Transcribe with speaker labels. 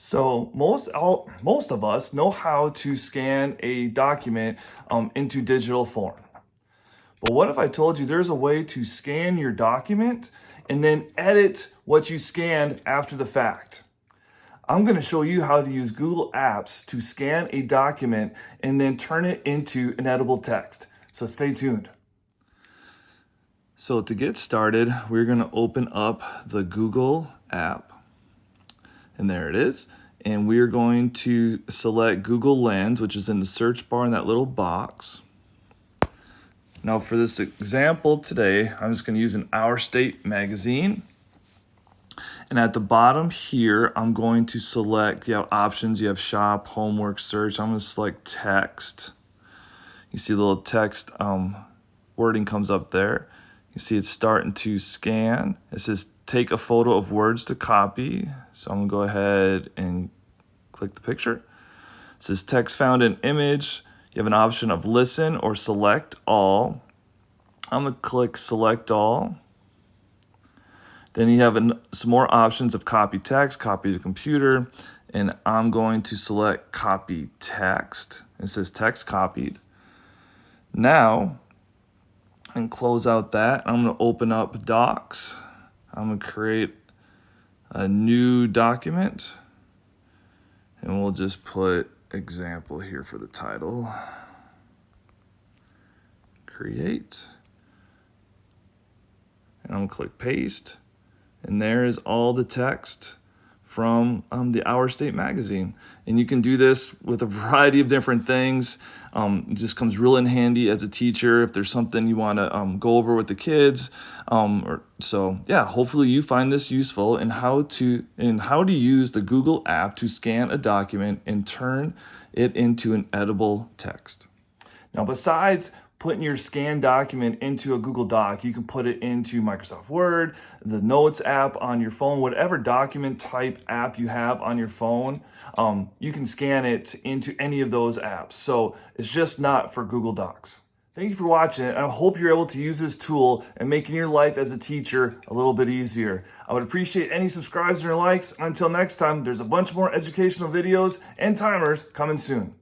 Speaker 1: So most of us know how to scan a document into digital form. But what if I told you there's a way to scan your document and then edit what you scanned after the fact? I'm going to show you how to use Google Apps to scan a document and then turn it into an editable text. So stay tuned. So to get started, we're going to open up the Google app. And there it is. And we're going to select Google Lens, which is in the search bar in that little box. Now for this example today, I'm just going to use an Our State magazine. And at the bottom here, I'm going to select, you have options, you have shop, homework, search. I'm going to select text. You see the little text wording comes up there. You see it's starting to scan. It says take a photo of words to copy. So I'm gonna go ahead and click the picture. It says text found in image. You have an option of listen or select all. I'm gonna click select all. Then you have some more options of copy text, copy to computer, and I'm going to select copy text. It says text copied. Now, and close out that. I'm going to open up Docs. I'm going to create a new document. And we'll just put example here for the title. Create. And I'm going to click paste. And there is all the text from the Our State magazine. And you can do this with a variety of different things. It just comes real in handy as a teacher if there's something you want to go over with the kids. Hopefully you find this useful in how to use the Google app to scan a document and turn it into an editable text. Now, besides putting your scanned document into a Google Doc, you can put it into Microsoft Word, the Notes app on your phone, whatever document type app you have on your phone, you can scan it into any of those apps. So it's just not for Google Docs. Thank you for watching. I hope you're able to use this tool and making your life as a teacher a little bit easier. I would appreciate any subscribes or likes. Until next time, there's a bunch more educational videos and timers coming soon.